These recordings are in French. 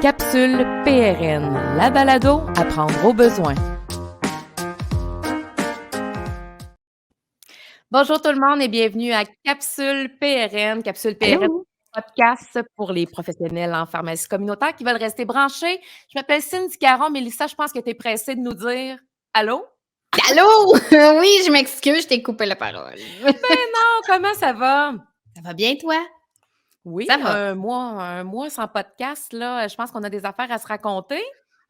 Capsule PRN, la balado à prendre au besoin. Bonjour tout le monde et bienvenue à Capsule PRN. Capsule PRN, Allô? podcast pour les professionnels en pharmacie communautaire qui veulent rester branchés. Je m'appelle Cindy Caron. Mélissa, je pense que tu es pressée de nous dire allô? Allô? Oui, je m'excuse, je t'ai coupé la parole. Ben non, comment ça va? Ça va bien, toi? Oui, Ça va. un mois sans podcast, là, je pense qu'on a des affaires à se raconter.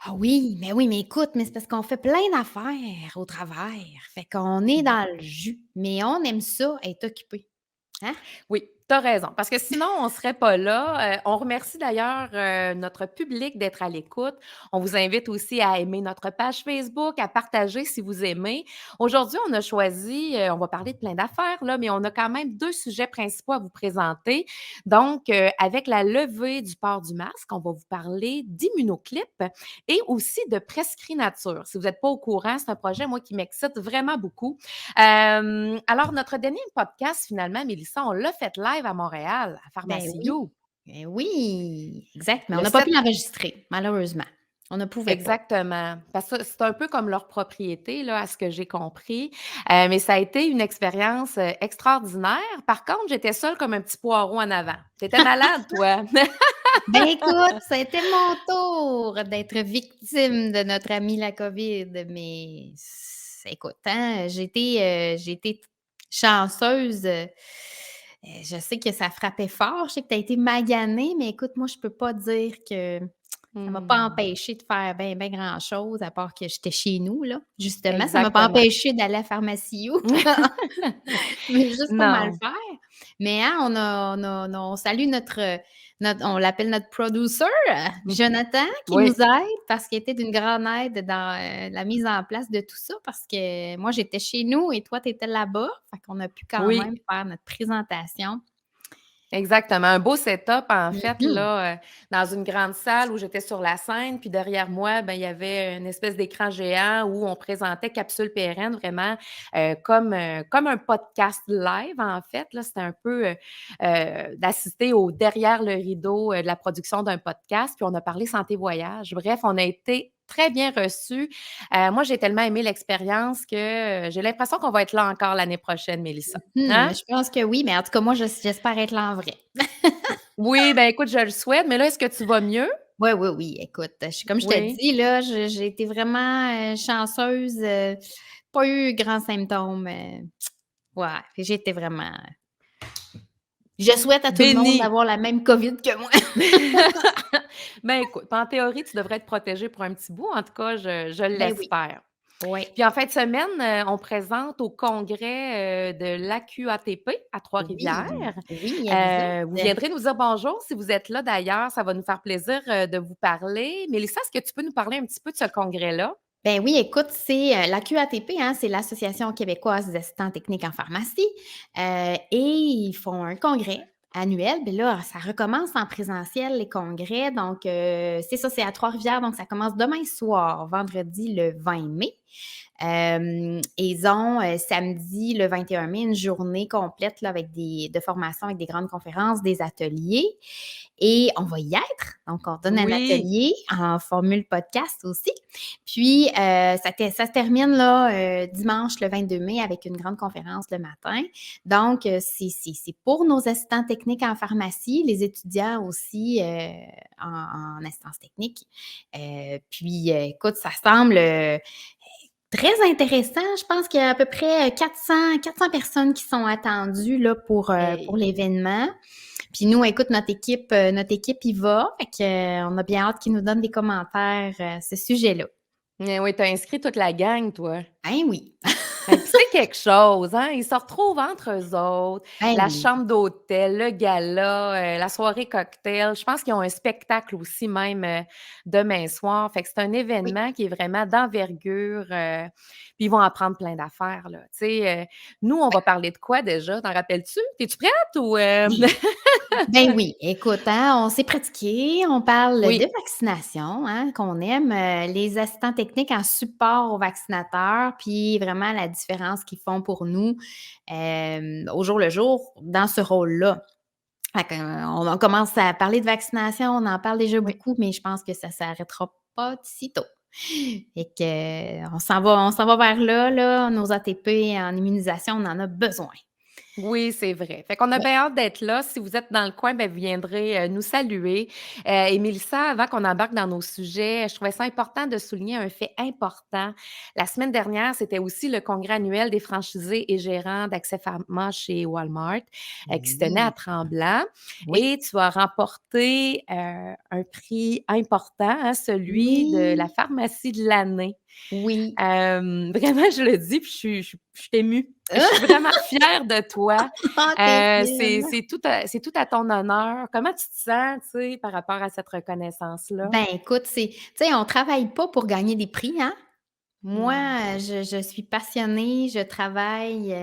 Ah oui, mais écoute, mais c'est parce qu'on fait plein d'affaires au travers. Fait qu'on est dans le jus, mais on aime ça être occupé. Hein? Oui, tu as raison, parce que sinon, on ne serait pas là. On remercie d'ailleurs notre public d'être à l'écoute. On vous invite aussi à aimer notre page Facebook, à partager si vous aimez. Aujourd'hui, on a choisi, on va parler de plein d'affaires, là, mais on a quand même 2 sujets principaux à vous présenter. Donc, avec la levée du port du masque, on va vous parler d'immunoclip et aussi de Prescrit Nature. Si vous n'êtes pas au courant, c'est un projet, moi, qui m'excite vraiment beaucoup. Alors, notre dernier podcast, finalement, Mélissa, on l'a fait live à Montréal, à Ben Pharmacie oui, You. ben oui, exact, mais on Le n'a pas 7 pu l'enregistrer, malheureusement. On ne pouvait pas. exactement. Parce que c'est un peu comme leur propriété, là, à ce que j'ai compris. Mais ça a été une expérience extraordinaire. Par contre, j'étais seule comme un petit poireau en avant. Tu étais malade, toi. Ben écoute, ça a été mon tour d'être victime de notre ami la COVID, mais écoute, hein, j'ai été chanceuse. Je sais que ça frappait fort, je sais que tu as été maganée, mais écoute, moi, je peux pas dire que ça m'a pas Hmm, empêché de faire ben grand-chose, à part que j'étais chez nous, là. Justement, ça m'a pas exactement. empêché d'aller à la pharmacie où, mais juste pour mal Non. faire. Mais hein, on salue on l'appelle notre producer, Jonathan, qui nous Oui, aide parce qu'il était d'une grande aide dans, la mise en place de tout ça parce que moi, j'étais chez nous et toi, tu étais là-bas. Fait qu'on a pu quand oui. même faire notre présentation. Exactement, un beau setup en fait Mmh. là, dans une grande salle où j'étais sur la scène, puis derrière moi, ben, il y avait une espèce d'écran géant où on présentait Capsule PRN vraiment, comme un podcast live en fait là. C'était un peu, d'assister au derrière le rideau, de la production d'un podcast, puis on a parlé santé voyage. Bref, on a été très bien reçus. Moi, j'ai tellement aimé l'expérience que, j'ai l'impression qu'on va être là encore l'année prochaine, Mélissa. Hein? Je pense que oui, mais en tout cas, moi, j'espère être là en vrai. Oui, ben, écoute, je le souhaite, mais là, est-ce que tu vas mieux? Oui, oui, oui. Écoute, comme je te Oui. dis, là, j'ai été vraiment, chanceuse, pas eu grands symptômes, ouais, j'ai été vraiment je souhaite à tout le monde Béni. d'avoir la même COVID que moi. Ben, écoute, en théorie, tu devrais être protégé pour un petit bout. En tout cas, je Ben oui. l'espère. Oui. Puis en fin de semaine, on présente au congrès, de l'AQATP à Trois-Rivières. Oui, oui, exact. Vous viendrez nous dire bonjour si vous êtes là d'ailleurs, ça va nous faire plaisir, de vous parler. Mélissa, est-ce que tu peux nous parler un petit peu de ce congrès-là? Ben oui, écoute, c'est, l'AQATP, hein, c'est l'Association québécoise des assistants techniques en pharmacie, et ils font un congrès annuel. Puis là, ça recommence en présentiel, les congrès. Donc, c'est ça, c'est à Trois-Rivières, donc ça commence demain soir, vendredi le 20 mai. Ils ont, samedi le 21 mai, une journée complète là, avec de formations, avec des grandes conférences, des ateliers et on va y être. Donc, on donne un Oui. atelier en formule podcast aussi. Puis, ça se termine là, dimanche le 22 mai avec une grande conférence le matin. Donc, c'est pour nos assistants techniques en pharmacie, les étudiants aussi en assistance technique. Puis, écoute, ça semble très intéressant. Je pense qu'il y a à peu près 400 personnes qui sont attendues là, pour Hey. l'événement. Puis nous, écoute, notre équipe y va. Fait que, on a bien hâte qu'ils nous donnent des commentaires à ce sujet-là. Eh oui, tu as inscrit toute la gang, toi. Ben oui. Et puis c'est quelque chose, hein? Ils se retrouvent entre eux autres, Ben la oui. chambre d'hôtel, le gala, la soirée cocktail. Je pense qu'ils ont un spectacle aussi même, demain soir. Fait que c'est un Oui. événement qui est vraiment d'envergure, puis ils vont apprendre plein d'affaires, là. Tu sais, nous, on va parler de quoi déjà? T'en rappelles-tu? Es-tu prête ou Ben oui, écoute, hein, on s'est pratiqué, on parle de Oui. vaccination, hein, qu'on aime, les assistants techniques en support aux vaccinateurs, puis vraiment la différence qu'ils font pour nous, au jour le jour dans ce rôle-là. Fait qu'on commence à parler de vaccination, on en parle déjà Oui. beaucoup, mais je pense que ça s'arrêtera pas de sitôt. Fait que, on s'en va vers là, nos ATP en immunisation, on en a besoin. Oui, c'est vrai. Fait qu'on a Oui. bien hâte d'être là. Si vous êtes dans le coin, ben, vous viendrez, nous saluer. Et Mélissa, avant qu'on embarque dans nos sujets, je trouvais ça important de souligner un fait important. La semaine dernière, c'était aussi le congrès annuel des franchisés et gérants d'Accès Pharma chez Walmart, qui se tenait à Oui, Tremblant oui, et tu as remporté, un prix important, hein, celui de la oui, pharmacie de l'année. oui. Vraiment, je le dis, puis je suis émue. Je suis vraiment fière de toi. Ah, t'es C'est fine! c'est tout à ton honneur. Comment tu te sens, tu sais, par rapport à cette reconnaissance-là? Ben, écoute, tu sais, on travaille pas pour gagner des prix, hein. Moi, Mmh. je suis passionnée, je travaille,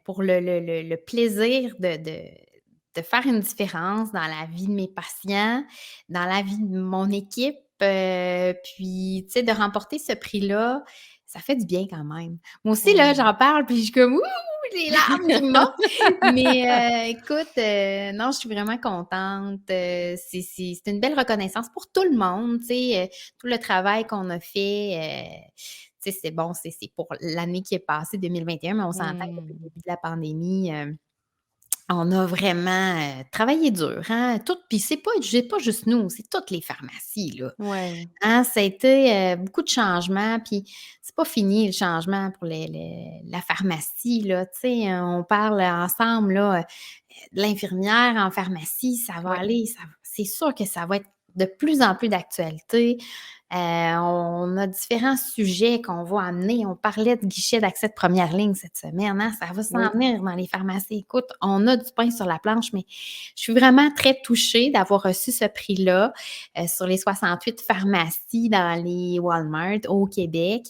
pour le plaisir de faire une différence dans la vie de mes patients, dans la vie de mon équipe, puis, tu sais, de remporter ce prix-là, ça fait du bien quand même. Moi aussi, là, Oui. j'en parle, puis je suis comme: «Ouh!» les larmes qui me montent. Mais, écoute, non, je suis vraiment contente, c'est une belle reconnaissance pour tout le monde, tu sais, tout le travail qu'on a fait, tu sais, c'est bon, c'est pour l'année qui est passée, 2021, mais on s'entend que depuis le Mmh. début de la pandémie, on a vraiment, travaillé dur, hein, toutes puis c'est pas juste nous, c'est toutes les pharmacies, là, Ouais. hein. Ça a été, beaucoup de changements, puis c'est pas fini le changement pour la pharmacie, là, tu sais, on parle ensemble, là, de l'infirmière en pharmacie, ça va Ouais. aller, c'est sûr que ça va être de plus en plus d'actualité. On a différents sujets qu'on va amener. On parlait de guichet d'accès de première ligne cette semaine, hein, ça va s'en Oui. venir dans les pharmacies. Écoute, on a du pain sur la planche, mais je suis vraiment très touchée d'avoir reçu ce prix-là, sur les 68 pharmacies dans les Walmart au Québec.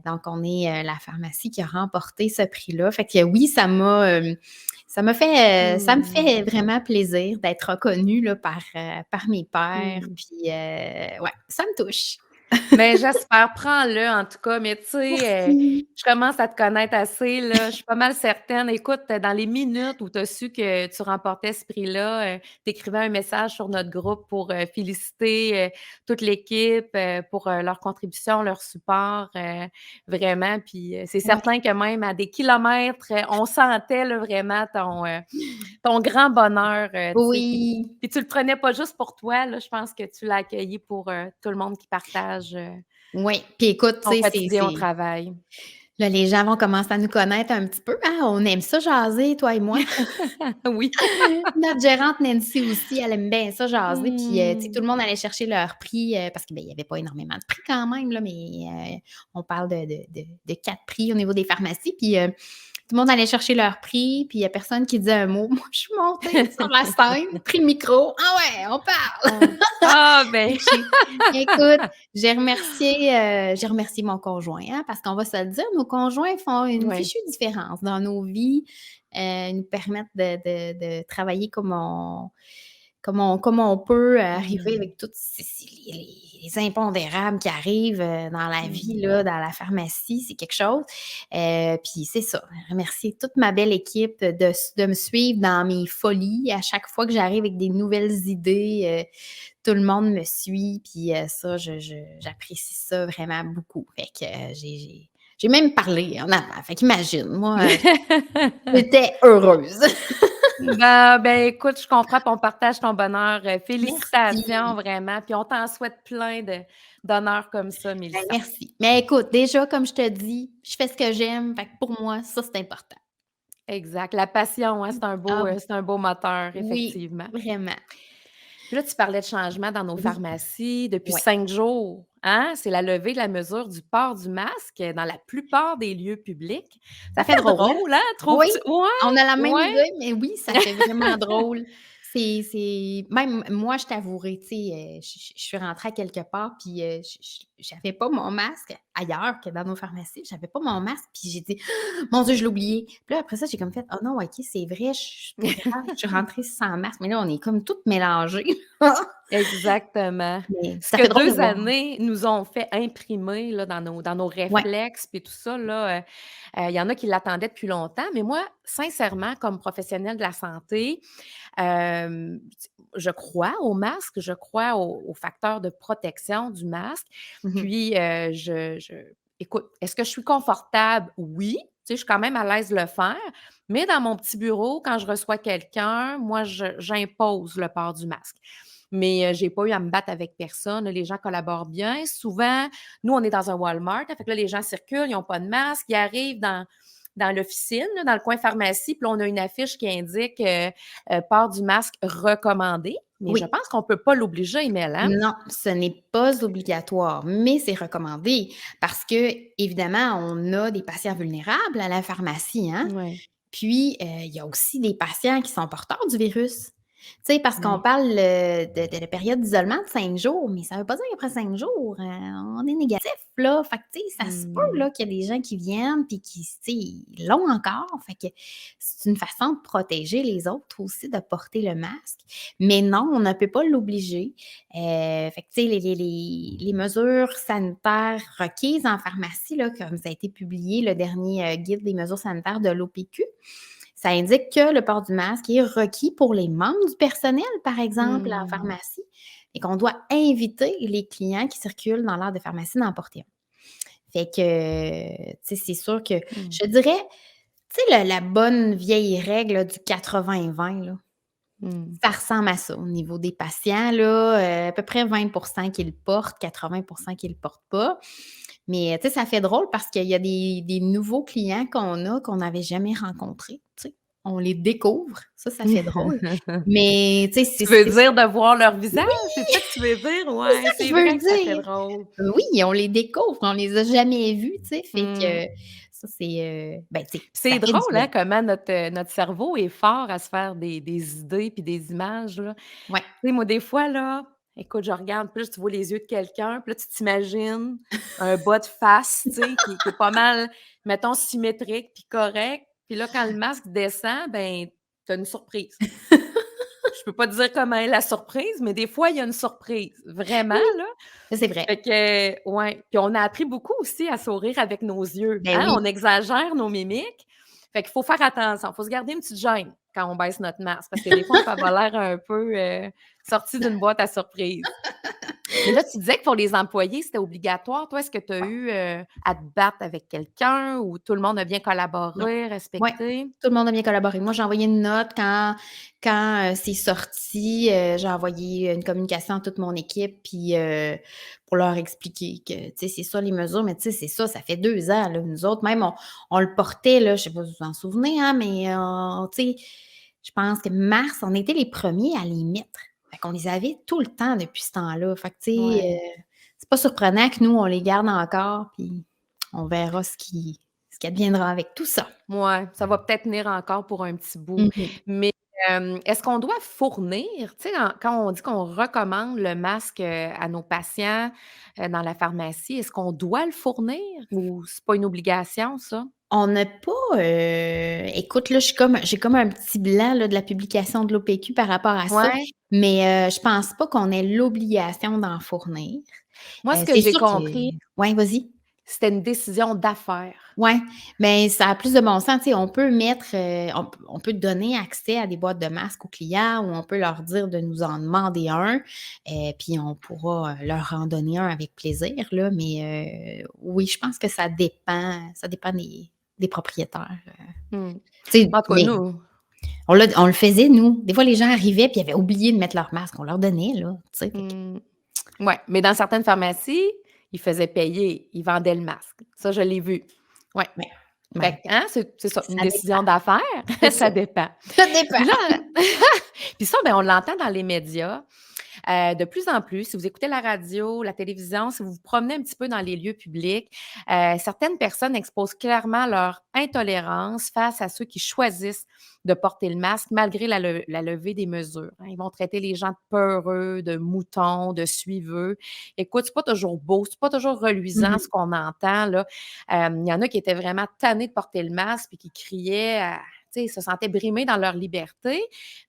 Donc on est, la pharmacie qui a remporté ce prix-là. Fait que oui, ça me Mmh. fait vraiment plaisir d'être reconnue là par mes pairs, Mmh. puis, ouais, ça me touche. Mais j'espère, prends-le en tout cas, mais tu sais, Merci. je commence à te connaître assez là, je suis pas mal certaine. Écoute, dans les minutes où tu as su que tu remportais ce prix-là, tu écrivais un message sur notre groupe pour, féliciter, toute l'équipe, pour, leur contribution, leur support, vraiment. Puis, c'est Ouais. certain que même à des kilomètres, on sentait là vraiment ton grand bonheur, tu sais, Oui. puis tu le prenais pas juste pour toi, là, je pense que tu l'as accueilli pour, tout le monde qui partage, Oui, puis écoute, tu ton sais, quotidien au travail. là, les gens vont commencer à nous connaître un petit peu, hein, on aime ça jaser, toi et moi. Oui. Notre gérante Nancy aussi, elle aime bien ça jaser, puis, tu sais, tout Mmh. le monde allait chercher leur prix, parce que, ben, il y avait pas énormément de prix quand même, là, mais, on parle de 4 prix au niveau des pharmacies, puis, tout le monde allait chercher leur prix, puis il y a personne qui disait un mot. Moi, je suis montée sur la scène, pris le micro: «Ah ouais, on parle!» Ah. Ah ben, Fait que écoute, j'ai remercié mon conjoint, hein, parce qu'on va se le dire, nos conjoints font une ouais. fichue différence dans nos vies, ils nous permettent de travailler comme on peut, arriver Mmh. avec toutes ces les impondérables qui arrivent, dans la vie, Mmh. là, dans la pharmacie, c'est quelque chose. Puis c'est ça, remercier toute ma belle équipe de me suivre dans mes folies. À chaque fois que j'arrive avec des nouvelles idées, tout le monde me suit, puis, ça, j'apprécie ça vraiment beaucoup. Fait que, j'ai même parlé en avant. Fait qu'imagine, moi, j'étais heureuse. Ben, écoute, je comprends, puis on partage ton bonheur, félicitations Merci. vraiment, puis on t'en souhaite plein d'honneurs comme ça, Ben, Mélissa. merci. Mais écoute, déjà, comme je te dis, je fais ce que j'aime, fait que pour moi, ça, c'est important. Exact, la passion, hein, Ah c'est un beau moteur, oui, effectivement. vraiment. Puis là, tu parlais de changement dans nos Oui, pharmacies. Depuis ouais. 5 jours, hein, c'est la levée de la mesure du port du masque dans la plupart des lieux publics. Ça Ça fait fait drôle, hein? drôle, hein, Oui, trouves-tu? Ouais, on a la même ouais. idée, mais oui, ça fait vraiment drôle. C'est même moi, je t'avouerai, tu sais, je suis rentrée à quelque part, puis, j'avais pas mon masque. ailleurs que dans nos pharmacies. J'avais pas mon masque, puis j'ai dit: «Mon Dieu, je l'ai oublié». Puis là, après ça, j'ai comme fait: «Oh non, OK, c'est vrai, c'est pas grave, je suis rentrée sans masque». Mais là, on est comme toutes mélangées. Exactement. Mais Ce ça que fait drôle de 2 voir. années nous ont fait imprimer là, dans nos Ouais. réflexes puis tout ça là, il y en a qui l'attendaient depuis longtemps, mais moi, sincèrement, comme professionnelle de la santé, je crois au masque, je crois aux facteurs de protection du masque. Mmh mh. Puis, je écoute, est-ce que je suis confortable? Oui, tu sais, je suis quand même à l'aise de le faire, mais dans mon petit bureau, quand je reçois quelqu'un, moi, j'impose le port du masque. Mais, j'ai pas eu à me battre avec personne, les gens collaborent bien. Souvent, nous, on est dans un Walmart, fait que là, les gens circulent, ils ont pas de masque, ils arrivent dans l'officine, là, dans le coin pharmacie, puis là, on a une affiche qui indique, port du masque recommandé, mais je Oui. pense qu'on peut pas l'obliger, Mel, hein? Non, ce n'est pas obligatoire, mais c'est recommandé parce qu'évidemment, on a des patients vulnérables à la pharmacie, hein. Ouais, Puis, il y a aussi des patients qui sont porteurs du virus. Tu sais, parce qu'on ouais. parle, de la période d'isolement de 5 jours, mais ça ne veut pas dire qu'après 5 jours, on est négatif, là. Fait que, tu sais, ça se peut, Mmh. là, qu'il y a des gens qui viennent puis qui, tu sais, ils l'ont encore. Fait que c'est une façon de protéger les autres aussi, de porter le masque. Mais non, on ne peut pas l'obliger. Fait que, tu sais, les mesures sanitaires requises en pharmacie, là, comme ça a été publié, le dernier, guide des mesures sanitaires de l'OPQ, ça indique que le port du masque est requis pour les membres du personnel, par exemple, en Mmh. pharmacie, et qu'on doit inviter les clients qui circulent dans l'aire de pharmacie d'en porter un. Fait que, tu sais, c'est sûr que Mmh. je dirais, tu sais, la bonne vieille règle là, du 80-20, là, Mmh. ça ressemble à ça au niveau des patients, là, à peu près 20 qui le portent, 80 qui ne le portent pas. Mais, tu sais, ça fait drôle parce qu'il y a des nouveaux clients qu'on a qu'on n'avait jamais rencontrés, tu sais. On les découvre, ça fait drôle. Mais, tu sais, Tu veux c'est dire de voir leur oui, visage? C'est ça que tu veux dire? c'est Ouais, ça que je c'est veux vrai que ça fait dire. drôle. Oui, on les découvre, on les a jamais vus, tu sais, fait Mmh. que ça, c'est, ben, tu sais, ça C'est fait du drôle, bien. hein, comment notre cerveau est fort à se faire des idées puis des images, là. Ouais. Tu sais, moi, des fois, là, écoute, je regarde, puis là, tu vois les yeux de quelqu'un, puis là, tu t'imagines un bas de face, tu sais, qui est pas mal, mettons, symétrique puis correct. Puis là, quand le masque descend, ben, tu as une surprise. Je peux pas te dire comment est la surprise, mais des fois, il y a une surprise, vraiment, Oui, là. ça c'est vrai. Fait que ouais, puis on a appris beaucoup aussi à sourire avec nos yeux, Ben hein? oui. On exagère nos mimiques. Fait qu'il faut faire attention, il faut se garder une petite gêne quand on baisse notre masque parce que des fois, on peut avoir l'air un peu, sorti d'une boîte à surprise. Mais là, tu disais que pour les employés, c'était obligatoire. Toi, est-ce que tu as eu, à te battre avec quelqu'un ou tout le monde a bien Non. collaboré, Ouais, respecté? tout le monde a bien collaboré. Moi, j'ai envoyé une note quand c'est sorti, j'ai envoyé une communication à toute mon équipe, puis, pour leur expliquer que, tu sais, c'est ça les mesures, mais tu sais, c'est ça fait 2 ans, là. Nous autres, même, on le portait, là, je sais pas si vous vous en souvenez, hein, mais, tu sais, je pense que mars, on était les premiers à les mettre. Fait qu'on les avait tout le temps depuis ce temps-là. Fait que, tu sais, Ouais. c'est pas surprenant que nous, on les garde encore, puis on verra ce qui adviendra avec tout ça. Ouais, ça va peut-être tenir encore pour un petit bout. Mmh mh. Mais, est-ce qu'on doit fournir, tu sais, quand on dit qu'on recommande le masque, à nos patients, dans la pharmacie, est-ce qu'on doit le fournir ou c'est pas une obligation ça? On n'a pas, écoute, là, j'ai comme un petit blanc, là, de la publication de l'OPQ par rapport à ça, Ouais. mais, je pense pas qu'on ait l'obligation d'en fournir. Moi, ce que C'est j'ai sûr que compris, ouais, vas-y. c'était une décision d'affaires. Ouais, mais ça a plus de bon sens, tu sais, on peut mettre, on peut donner accès à des boîtes de masques aux clients ou on peut leur dire de nous en demander un, puis on pourra, leur en donner un avec plaisir, là, mais, oui, je pense que ça dépend des propriétaires, Mmh. tu sais, En tout cas, mais nous on le faisait, nous. Des fois, les gens arrivaient puis ils avaient oublié de mettre leur masque, on leur donnait, là, tu sais, fait que mmh, ouais, mais dans certaines pharmacies, ils faisaient payer, ils vendaient le masque. Ça, je l'ai vu. Ouais. ouais, Fait ouais, que, hein, c'est ça, une ça dépend, décision d'affaires, c'est ça. ça dépend. Ça Puis dépend. là puis ça, ben, on l'entend dans les médias. De plus en plus, si vous écoutez la radio, la télévision, si vous vous promenez un petit peu dans les lieux publics, certaines personnes exposent clairement leur intolérance face à ceux qui choisissent de porter le masque malgré la levée des mesures, hein. Ils vont traiter les gens de peureux, de moutons, de suiveux. Écoute, c'est pas toujours beau, c'est pas toujours Mmh reluisant mh. ce qu'on entend, là. Il y en a qui étaient vraiment tannés de porter le masque puis qui criaient, tu sais, ils se sentaient brimés dans leur liberté.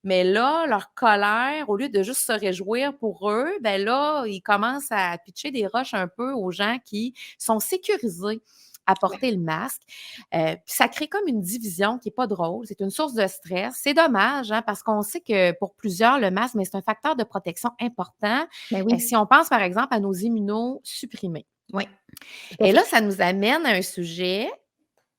Mais là, leur colère, au lieu de juste se réjouir pour eux, ben là, ils commencent à pitcher des roches un peu aux gens qui sont sécurisés à Ouais. porter le masque. Puis ça crée comme une division qui est pas drôle. C'est une source de stress. C'est dommage, hein, parce qu'on sait que pour plusieurs, le masque, mais c'est un facteur de protection important, Ben oui. si on pense, par exemple, à nos immunosupprimés. Oui, tout à Et là, fait. ça nous amène à un sujet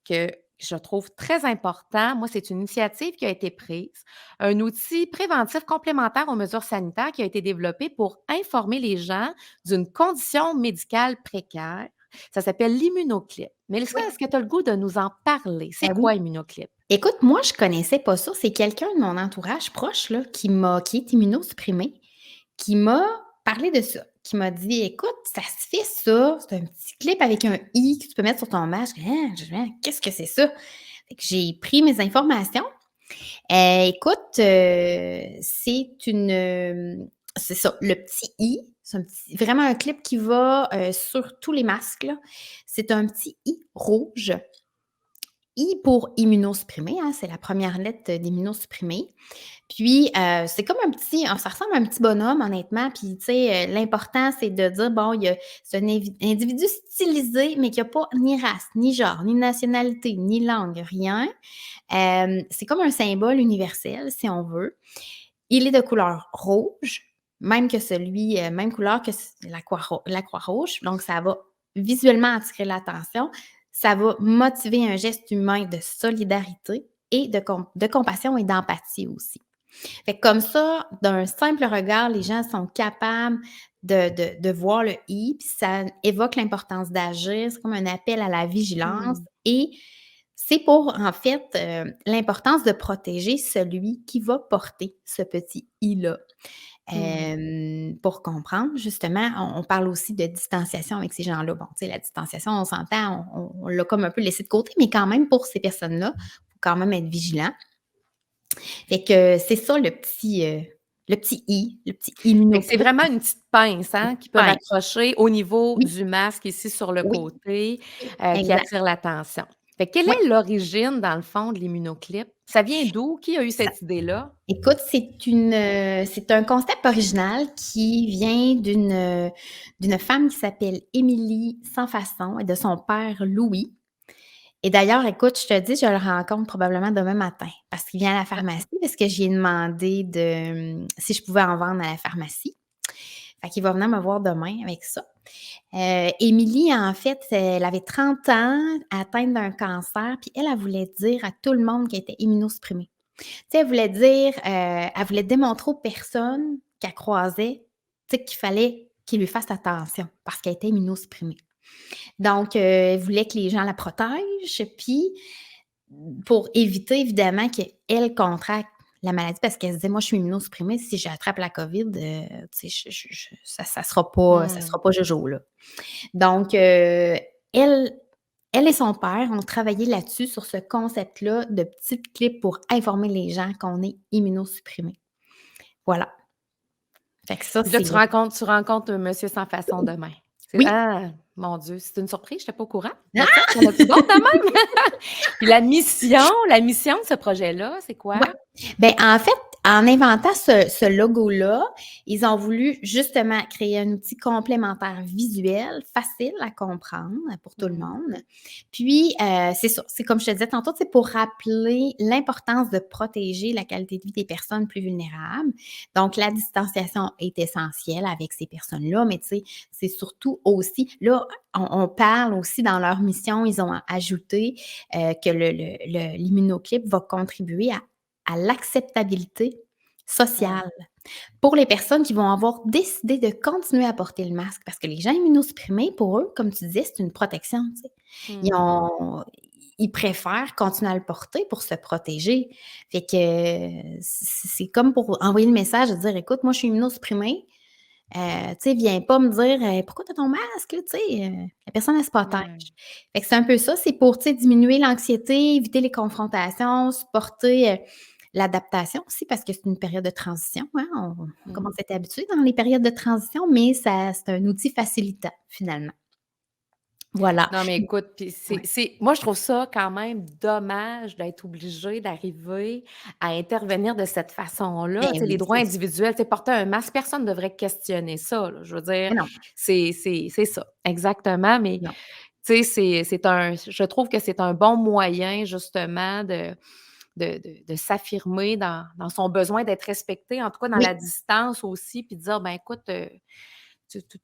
que je trouve très important. Moi, c'est une initiative qui a été prise, un outil préventif complémentaire aux mesures sanitaires qui a été développé pour informer les gens d'une condition médicale précaire. Ça s'appelle l'immunoclip. Mélissa, Oui. est-ce que tu as le goût de nous en parler? C'est Ben oui. quoi immunoclip? Écoute, moi, je connaissais pas ça. C'est quelqu'un de mon entourage proche, là, qui est immunosupprimé, qui m'a parlé de ça, qui m'a dit: «Écoute, ça se fait ça, c'est un petit clip avec un i que tu peux mettre sur ton masque». «Hein?» Je dis: «Hein, qu'est-ce que c'est ça?» Fait que j'ai pris mes informations. Écoute, c'est ça, le petit i, c'est un petit vraiment un clip qui va, sur tous les masques, là. C'est un petit i rouge. I pour immunosupprimé, hein, c'est la première lettre d'immunosupprimé. Puis, c'est comme un petit ça ressemble à un petit bonhomme honnêtement, puis tu sais, l'important c'est de dire bon, c'est un individu stylisé, mais qui a pas ni race, ni genre, ni nationalité, ni langue, rien. C'est comme un symbole universel si on veut. Il est de couleur rouge, même couleur que la croix rouge, donc ça va visuellement attirer l'attention. Ça va motiver un geste humain de solidarité et de compassion et d'empathie aussi. Fait que comme ça, d'un simple regard, les gens sont capables de voir le «i», puis ça évoque l'importance d'agir. C'est comme un appel à la vigilance Mmh. et c'est pour, en fait, l'importance de protéger celui qui va porter ce petit «i»-là. Mmh. Pour comprendre, justement, on parle aussi de distanciation avec ces gens-là. Bon, tu sais, la distanciation, on s'entend, on l'a comme un peu laissé de côté, mais quand même, pour ces personnes-là, il faut quand même être vigilant. Fait que c'est ça le petit i, le petit Fait que c'est immunoclip. vraiment une petite pince, hein, qu'ils peuvent Ouais, accrocher au niveau oui, du masque ici sur le oui, côté, qui exact. attire l'attention. Fait que quelle Oui, est l'origine, dans le fond, de l'immunoclip? Ça vient d'où? Qui a eu ça cette idée-là? écoute, c'est un concept original qui vient d'une femme qui s'appelle Émilie Sans Façon et de son père Louis. Et d'ailleurs, écoute, je te dis, je le rencontre probablement demain matin parce qu'il vient à la pharmacie, parce que j'ai demandé si je pouvais en vendre à la pharmacie. Fait qu'il va venir me voir demain avec ça. Émilie, en fait, elle avait 30 ans, atteinte d'un cancer, puis elle voulait dire à tout le monde qu'elle était immunosupprimée. Tu sais, elle voulait démontrer aux personnes qu'elle croisait, tu sais, qu'il fallait qu'ils lui fassent attention parce qu'elle était immunosupprimée. Donc, elle voulait que les gens la protègent, puis pour éviter évidemment qu'elle contracte la maladie parce qu'elle se disait: «Moi, je suis immunosupprimée, si j'attrape la COVID, tu sais, ça Mmh. sera pas jojo, là». Donc, elle elle et son père ont travaillé là-dessus, sur ce concept-là de petites clips pour informer les gens qu'on est immunosupprimé. Voilà. Fait que ça, Puis là, c'est tu rencontres, Monsieur Sans Façon demain. oui. Mon Dieu, c'est une surprise, j'étais pas au courant de ça. Ah! Il y en a-tu d'autres de même? Puis la mission de ce projet-là, c'est quoi? Ouais. Ben, en fait, en inventant ce logo-là, ils ont voulu justement créer un outil complémentaire visuel, facile à comprendre pour tout le Mmh. monde. Puis, c'est ça, c'est comme je te disais tantôt, c'est pour rappeler l'importance de protéger la qualité de vie des personnes plus vulnérables. Donc, la distanciation est essentielle avec ces personnes-là, mais tu sais, c'est surtout aussi là, on parle aussi dans leur mission, ils ont ajouté, que l'immunoclip va contribuer à l'acceptabilité Ouais. sociale pour les personnes qui vont avoir décidé de continuer à porter le masque. Parce que les gens immunosupprimés, pour eux, comme tu disais, c'est une protection, tu sais. Ils Mmh. ont ils préfèrent continuer à le porter pour se protéger. Fait que, c'est comme pour envoyer le message de dire: «Écoute, moi, je suis immunosupprimée, Tu sais, viens pas me dire: «Pourquoi tu as ton masque?» Tu sais, la personne elle se protège. Ouais. Fait que c'est un peu ça, c'est pour, tu sais, diminuer l'anxiété, éviter les confrontations, supporter, l'adaptation aussi parce que c'est une période de transition, hein. On Mmh. commence à être habitué dans les périodes de transition, mais ça c'est un outil facilitant finalement. Voilà. Non, mais écoute, puis Ouais. c'est moi, je trouve ça quand même dommage d'être obligé d'arriver à intervenir de cette façon-là. Tu Ben sais, les oui, droits c'est sûr. individuels, tu sais, porter un masque, personne ne devrait questionner ça, là. Je veux dire, Mais non, c'est ça, exactement, mais non. tu sais, c'est un je trouve que c'est un bon moyen justement de s'affirmer dans son besoin d'être respecté, en tout cas dans la Oui, distance aussi, puis de dire: «Ben écoute, tu tu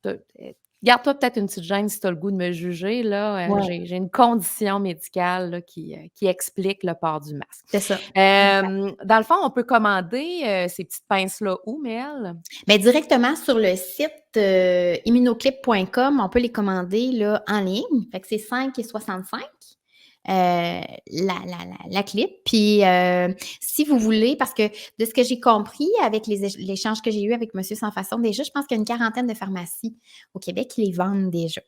garde-toi peut-être une petite gêne si tu as le goût de me juger là, ouais, j'ai une condition médicale là qui explique le port du masque». c'est ça. Dans le fond, on peut commander, ces petites pinces-là où, Mel? Mais directement sur le site, immunoclip.com, on peut les commander là, en ligne. Fait que c'est 5,65 la clip. Puis, si vous voulez parce que de ce que j'ai compris avec l'échange que j'ai eu avec Monsieur Sans Façon déjà, je pense qu'il y a une quarantaine de pharmacies au Québec qui les vendent déjà.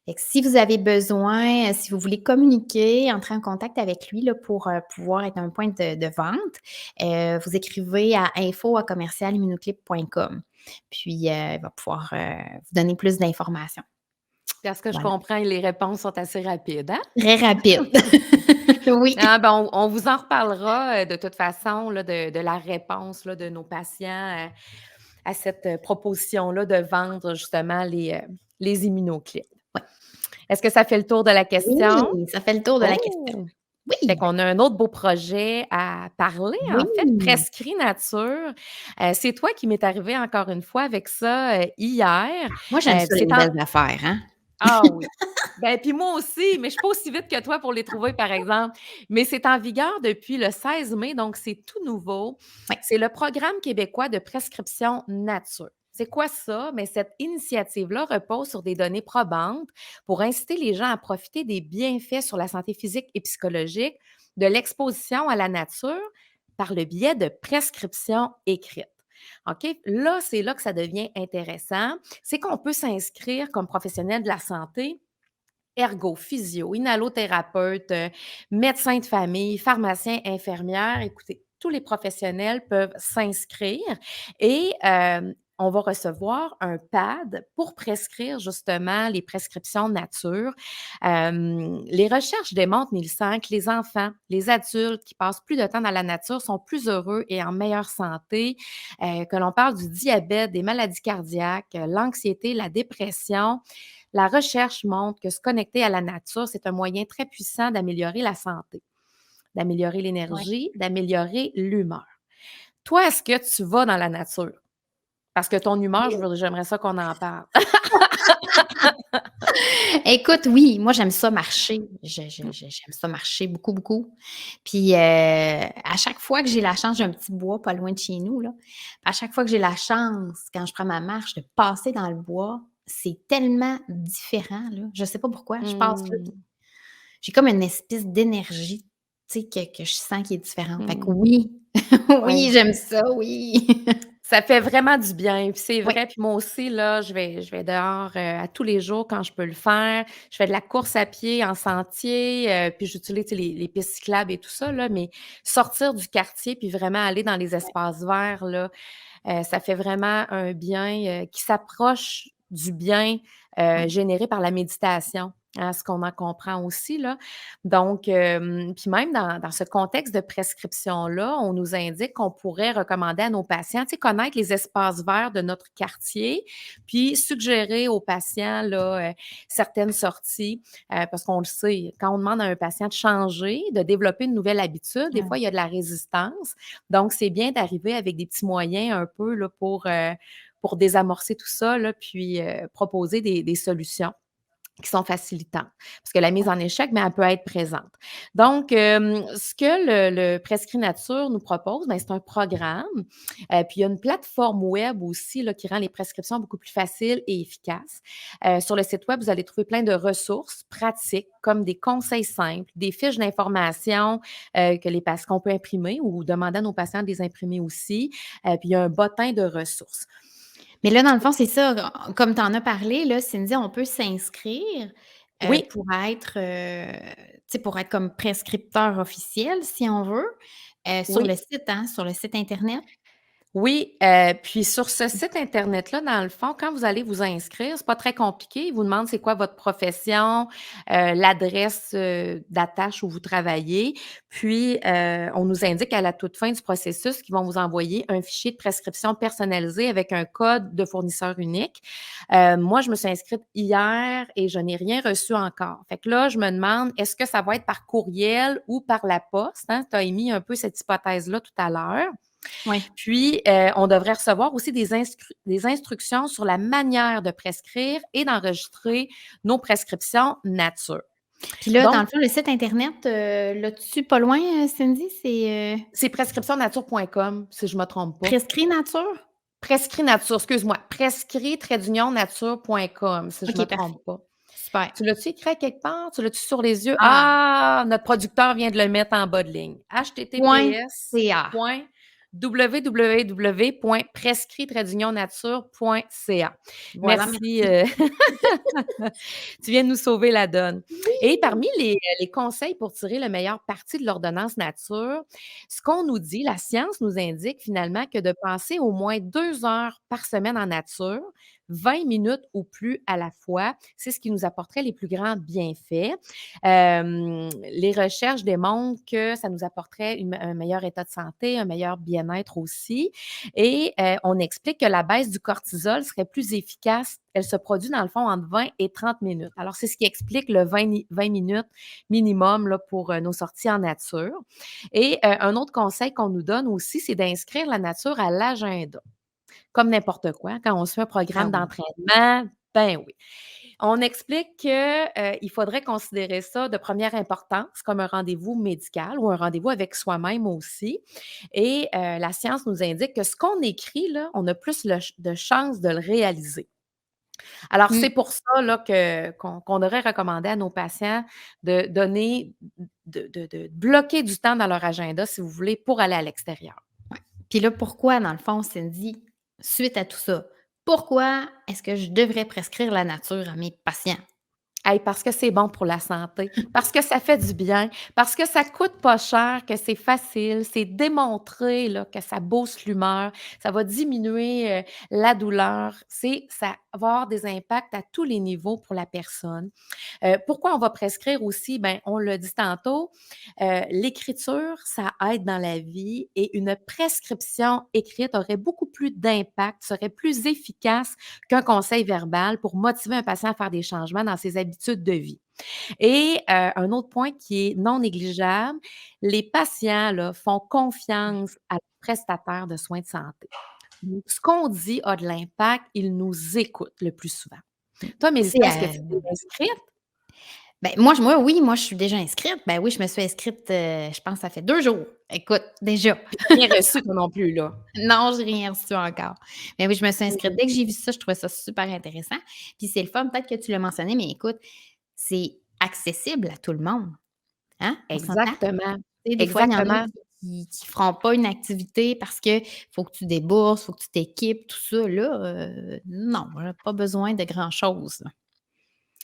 Fait que si vous avez besoin, si vous voulez communiquer, entrer en contact avec lui là, pour, pouvoir être un point de vente, vous écrivez à info@commercialimmunoclip.com. Puis, il va pouvoir, vous donner plus d'informations. Parce que je Voilà. comprends, les réponses sont assez rapides, hein? Très rapide. Oui. Ah ben, on vous en reparlera, de toute façon là, de la réponse là, de nos patients, à cette, proposition-là de vendre justement les immunoclips. Ouais. Est-ce que ça fait le tour de la question? Oui, ça fait le tour de la question. Oh! Fait Oui, qu'on a un autre beau projet à parler, en fait, oui. Prescrit Nature. C'est toi qui m'est arrivé encore une fois avec ça, hier. Moi, j'aime ça les C'est en nouvelles affaires, hein. ah oui. Ben, puis moi aussi, mais je suis pas aussi vite que toi pour les trouver, par exemple. Mais c'est en vigueur depuis le 16 mai, donc c'est tout nouveau. Ouais, C'est le Programme québécois de prescription nature. C'est quoi ça? Mais cette initiative-là repose sur des données probantes pour inciter les gens à profiter des bienfaits sur la santé physique et psychologique de l'exposition à la nature par le biais de prescriptions écrites. OK? Là, c'est là que ça devient intéressant, c'est qu'on peut s'inscrire comme professionnel de la santé, ergo, physio, inhalothérapeute, médecin de famille, pharmacien, infirmière. Écoutez, tous les professionnels peuvent s'inscrire et on va recevoir un pad pour prescrire justement les prescriptions nature. Les recherches démontrent, Mélissa, que les enfants, les adultes qui passent plus de temps dans la nature sont plus heureux et en meilleure santé, que l'on parle du diabète, des maladies cardiaques, l'anxiété, la dépression. La recherche montre que se connecter à la nature, c'est un moyen très puissant d'améliorer la santé, d'améliorer ouais. l'énergie, d'améliorer l'humeur. Toi, est-ce que tu vas dans la nature? Parce que ton humeur, j'aimerais ça qu'on en parle. Écoute, oui, moi j'aime ça marcher. J'aime ça marcher beaucoup, beaucoup. Puis, à chaque fois que j'ai la chance j'ai un petit bois pas loin de chez nous, là. À chaque fois que j'ai la chance, quand je prends ma marche, de passer dans le bois, c'est tellement différent, là. Je sais pas pourquoi, je passe là, puis Mmh. j'ai comme une espèce d'énergie, tu sais, que je sens qui est différente. Fait que Mmh. oui, oui, Oui. j'aime ça, oui. Ça fait vraiment du bien, puis c'est Oui, vrai, puis moi aussi là, je vais dehors, à tous les jours quand je peux le faire. Je fais de la course à pied en sentier, puis j'utilise, tu sais, les pistes cyclables et tout ça là, mais sortir du quartier puis vraiment aller dans les espaces verts là, ça fait vraiment un bien, qui s'approche du bien, ouais, généré par la méditation, hein, ce qu'on en comprend aussi, là. Donc, puis même dans ce contexte de prescription-là, on nous indique qu'on pourrait recommander à nos patients, tu sais, connaître les espaces verts de notre quartier, puis suggérer aux patients, là, certaines sorties, parce qu'on le sait, quand on demande à un patient de changer, de développer une nouvelle habitude, des ouais. fois, il y a de la résistance. Donc, c'est bien d'arriver avec des petits moyens un peu là, pour désamorcer tout ça, là, puis proposer des solutions qui sont facilitantes. Parce que la mise en échec, mais elle peut être présente. Donc, ce que le Prescrit Nature nous propose, ben, c'est un programme. Puis il y a une plateforme web aussi là, qui rend les prescriptions beaucoup plus faciles et efficaces. Sur le site web, vous allez trouver plein de ressources pratiques, comme des conseils simples, des fiches d'information qu'on peut imprimer ou demander à nos patients de les imprimer aussi. Puis il y a un bottin de ressources. Mais là, dans le fond, c'est ça, comme tu en as parlé, là, Cindy, on peut s'inscrire, Oui, pour être, tu sais, pour être comme prescripteur officiel, si on veut, sur le oui. site, hein, sur le site internet? Oui, puis sur ce site internet-là, dans le fond, quand vous allez vous inscrire, c'est pas très compliqué. Ils vous demandent c'est quoi votre profession, l'adresse, d'attache où vous travaillez. Puis, on nous indique à la toute fin du processus qu'ils vont vous envoyer un fichier de prescription personnalisé avec un code de fournisseur unique. Moi, je me suis inscrite hier et je n'ai rien reçu encore. Fait que là, je me demande, est-ce que ça va être par courriel ou par la poste, hein? Tu as émis un peu cette hypothèse-là tout à l'heure. Oui. Puis, on devrait recevoir aussi des instructions sur la manière de prescrire et d'enregistrer nos prescriptions nature. Puis là, dans Donc, le fond, le site internet, l'as-tu pas loin, Cindy? C'est, c'est prescriptionnature.com, si je me trompe pas. Prescrit Nature? Prescrit nature, excuse-moi, prescrit-nature.com, si je me OK, parfait. trompe pas. Super. Tu l'as-tu écrit à quelque part? Tu l'as-tu sur les yeux? Ah! Ah! Notre producteur vient de le mettre en bas de ligne. Point https .ca. www.prescrit-nature.ca. Voilà, Merci, merci. tu viens de nous sauver la donne. Et Oui! parmi les conseils pour tirer le meilleur parti de l'ordonnance nature, ce qu'on nous dit, la science nous indique finalement que de passer au moins 2 heures par semaine en nature, 20 minutes ou plus à la fois, c'est ce qui nous apporterait les plus grands bienfaits. Les recherches démontrent que ça nous apporterait un meilleur état de santé, un meilleur bien-être aussi. Et on explique que la baisse du cortisol serait plus efficace. Elle se produit dans le fond entre 20 et 30 minutes. Alors, c'est ce qui explique le 20 minutes minimum là, pour nos sorties en nature. Et un autre conseil qu'on nous donne aussi, c'est d'inscrire la nature à l'agenda. Comme n'importe quoi, quand on suit un Ah programme oui. d'entraînement, ben oui. On explique que, il faudrait considérer ça de première importance, comme un rendez-vous médical ou un rendez-vous avec soi-même aussi. Et la science nous indique que ce qu'on écrit là, on a plus de chances de le réaliser. Alors Mmh. c'est pour ça là qu'on devrait recommander à nos patients de donner de bloquer du temps dans leur agenda, si vous voulez, pour aller à l'extérieur. Puis là, pourquoi, dans le fond, Cindy, suite à tout ça, pourquoi est-ce que je devrais prescrire la nature à mes patients? Hey, parce que c'est bon pour la santé, parce que ça fait du bien, parce que ça coûte pas cher, que c'est facile, c'est démontré là, que ça booste l'humeur, ça va diminuer, la douleur, ça va avoir des impacts à tous les niveaux pour la personne. Pourquoi on va prescrire aussi? Ben, on l'a dit tantôt, l'écriture, ça aide dans la vie et une prescription écrite aurait beaucoup plus d'impact, serait plus efficace qu'un conseil verbal pour motiver un patient à faire des changements dans ses habitudes de vie. Et un autre point qui est non négligeable, les patients là, font confiance à leurs prestataires de soins de santé. Donc, ce qu'on dit a de l'impact, ils nous écoutent le plus souvent. Toi, C'est, Mélissa, est-ce que tu t'es inscrite? ben, moi, oui, moi, je suis déjà inscrite. Ben oui, je me suis inscrite, je pense que ça fait 2 jours. Écoute, déjà. Puis tu rien reçu toi non plus, là? Non, j'ai rien reçu encore. Mais oui, je me suis inscrite. Mmh. Dès que j'ai vu ça, je trouvais ça super intéressant. Puis c'est le fun, peut-être que tu l'as mentionné, mais écoute, c'est accessible à tout le monde, hein? On s'entend? Exactement, Tu sais, des fois, il y en a exactement. qui feront pas une activité parce que faut que tu débourses, faut que tu t'équipes, tout ça. Là, non, on a pas besoin de grand-chose, là.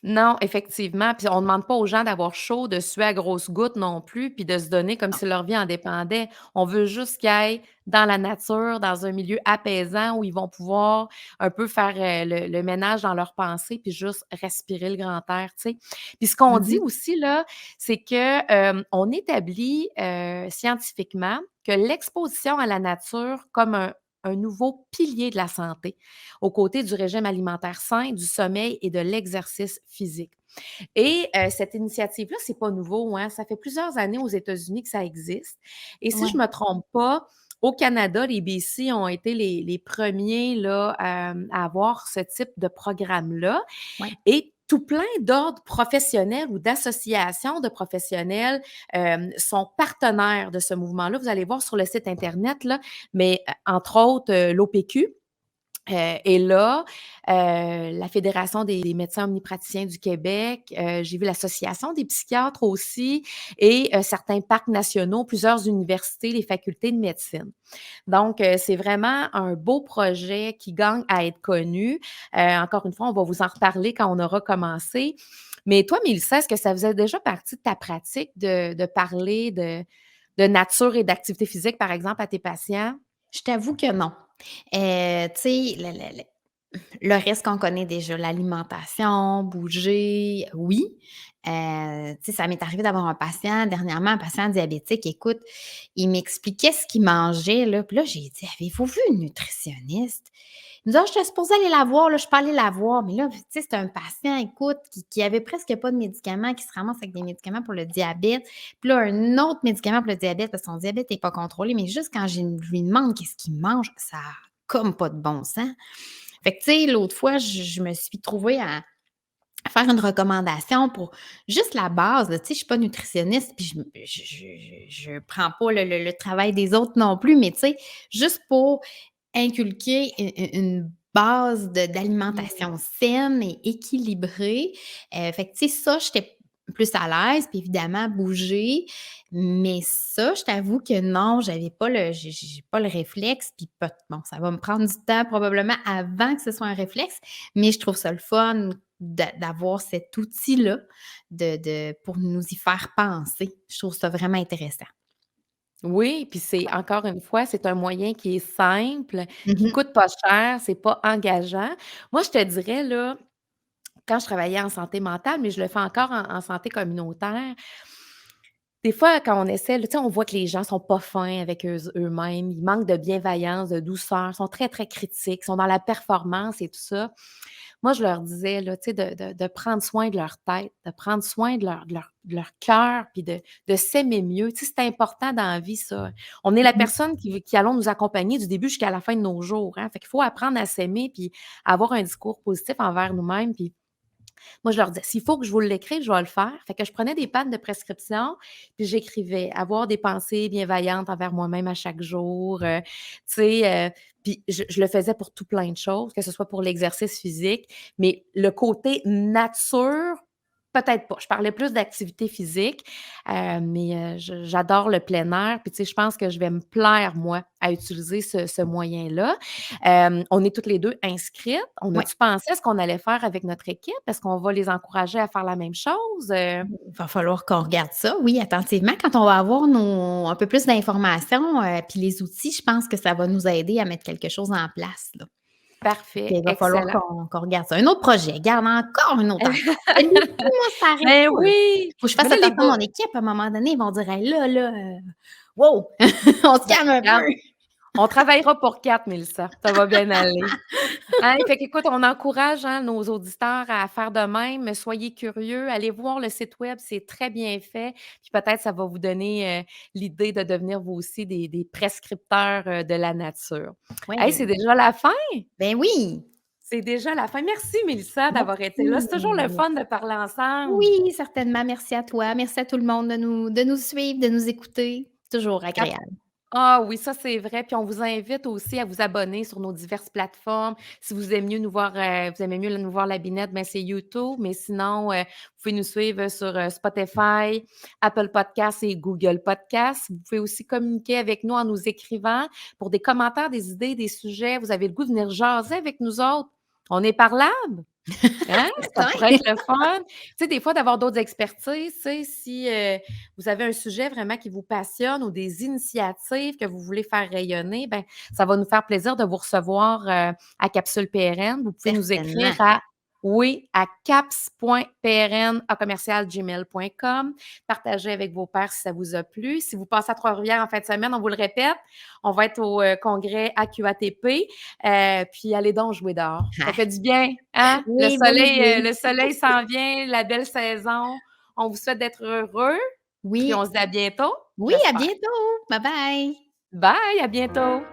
Non, effectivement, puis on demande pas aux gens d'avoir chaud, de suer à grosses gouttes non plus, puis de se donner comme Non. si leur vie en dépendait. On veut juste qu'ils aillent dans la nature, dans un milieu apaisant où ils vont pouvoir un peu faire, le ménage dans leurs pensées, puis juste respirer le grand air, tu sais? Puis ce qu'on dit Mmh. aussi là, c'est que, on établit, scientifiquement que l'exposition à la nature comme un nouveau pilier de la santé, aux côtés du régime alimentaire sain, du sommeil et de l'exercice physique. Et cette initiative-là, c'est pas nouveau, hein, ça fait plusieurs années aux États-Unis que ça existe et si je Ouais, me trompe pas, au Canada, les BC ont été les premiers là, à avoir ce type de programme-là ouais. et tout plein d'ordres professionnels ou d'associations de professionnels, sont partenaires de ce mouvement-là. Vous allez voir sur le site internet là, mais entre autres, l'OPQ, Et là, la Fédération des médecins omnipraticiens du Québec, j'ai vu l'Association des psychiatres aussi et certains parcs nationaux, plusieurs universités, les facultés de médecine. Donc, c'est vraiment un beau projet qui gagne à être connu. Encore une fois, on va vous en reparler quand on aura commencé. Mais toi, Mélissa, est-ce que ça faisait déjà partie de ta pratique de parler de nature et d'activité physique, par exemple, à tes patients? Je t'avoue que non. Tu sais, le reste qu'on connaît déjà, l'alimentation, bouger, oui. Tu sais, ça m'est arrivé d'avoir un patient dernièrement, un patient diabétique, écoute, il m'expliquait ce qu'il mangeait, là, puis là, j'ai dit: «Avez-vous vu une nutritionniste?» Il me dit: «Ah, j'étais supposée aller la voir, là, je suis pas allée la voir». Mais là, tu sais, c'est un patient, écoute, qui avait presque pas de médicaments, qui se ramasse avec des médicaments pour le diabète, puis là, un autre médicament pour le diabète parce que son diabète est pas contrôlé, mais juste quand je lui demande qu'est-ce qu'il mange, ça a comme pas de bon sens. Fait que, tu sais, l'autre fois, je me suis trouvée à faire une recommandation pour juste la base, là. Tu sais, je suis pas nutritionniste, puis je prends pas le travail des autres non plus, mais tu sais, juste pour inculquer une base Mmh. d'alimentation saine et équilibrée. Fait que, tu sais, ça, j'étais plus à l'aise, puis évidemment bouger, mais ça, je t'avoue que non, j'avais pas j'ai pas le réflexe, puis bon, ça va me prendre du temps probablement avant que ce soit un réflexe, mais je trouve ça le fun d'avoir cet outil-là pour nous y faire penser. Je trouve ça vraiment intéressant. Oui, puis c'est encore une fois, c'est un moyen qui est simple, qui Mmh. coûte pas cher, c'est pas engageant. Moi, je te dirais là, quand je travaillais en santé mentale, mais je le fais encore en santé communautaire, des fois, quand on essaie, là, tu sais, on voit que les gens sont pas fins avec eux-mêmes, ils manquent de bienveillance, de douceur, sont très, très critiques, sont dans la performance et tout ça. Moi, je leur disais, là, tu sais, de prendre soin de leur tête, de prendre soin de leur cœur, puis de s'aimer mieux. Tu sais, c'est important dans la vie, ça. On est la Mmh. personne qui allons nous accompagner du début jusqu'à la fin de nos jours, hein. Fait qu'il faut apprendre à s'aimer, puis avoir un discours positif envers nous-mêmes, puis moi, je leur disais: «S'il faut que je vous l'écrive, je vais le faire». Fait que je prenais des pattes de prescription, puis j'écrivais: «Avoir des pensées bienveillantes envers moi-même à chaque jour», tu sais, puis je le faisais pour tout plein de choses, que ce soit pour l'exercice physique, mais le côté nature, peut-être pas. Je parlais plus d'activité physique, mais j'adore le plein air, puis tu sais, je pense que je vais me plaire, moi, à utiliser ce moyen-là. On est toutes les 2 inscrites. On Ouais. a-tu pensé à ce qu'on allait faire avec notre équipe? Est-ce qu'on va les encourager à faire la même chose? Il va falloir qu'on regarde ça, oui, attentivement. Quand on va avoir un peu plus d'informations, puis les outils, je pense que ça va nous aider à mettre quelque chose en place, là. Fait Parfait, qu'il va falloir excellent. qu'on regarde ça. Un autre projet, garde encore une autre affaire. Celui-ci, là, ça arrête Ben pas, là. oui! Faut que je Mais fasse là, les attention à beaux mon équipe, à un moment donné, ils vont dire: «Hey, là, wow, on se ben, calme un regarde, peu». on travaillera pour 4, Mélissa. Ça va bien aller. Hein, fait qu'écoute, on encourage, hein, nos auditeurs à faire de même. Soyez curieux, allez voir le site web, c'est très bien fait. Puis peut-être ça va vous donner, l'idée de devenir vous aussi des prescripteurs, de la nature. Hey, c'est Oui, déjà la fin! ben oui. C'est déjà la fin. Merci Mélissa d'avoir été là. C'est toujours le Merci. fun de parler ensemble. Oui, certainement. Merci à toi. Merci à tout le monde de nous suivre, de nous écouter. Toujours Quand agréable. Ah oui, ça c'est vrai. Puis on vous invite aussi à vous abonner sur nos diverses plateformes. Si vous aimez mieux nous voir, vous aimez mieux nous voir la binette, ben c'est YouTube. Mais sinon, vous pouvez nous suivre sur Spotify, Apple Podcasts et Google Podcasts. Vous pouvez aussi communiquer avec nous en nous écrivant pour des commentaires, des idées, des sujets. Vous avez le goût de venir jaser avec nous autres. On est parlable. Hein? Ça pourrait être Ouais. le fun. Tu sais, des fois, d'avoir d'autres expertises, tu sais, si, vous avez un sujet vraiment qui vous passionne ou des initiatives que vous voulez faire rayonner, ben, ça va nous faire plaisir de vous recevoir, à Capsule PRN. Vous pouvez nous écrire Certainement. à caps.prn@gmail.com. Partagez avec vos pairs si ça vous a plu. Si vous passez à Trois-Rivières en fin de semaine, on vous le répète, on va être au, congrès AQATP. Puis allez donc jouer dehors. Ça fait du bien, hein? Oui, oui, Le oui. soleil s'en vient, la belle saison. On vous souhaite d'être heureux, puis on Oui, se dit à bientôt, oui, à j'espère. bientôt. Bye bye. Bye, à bientôt.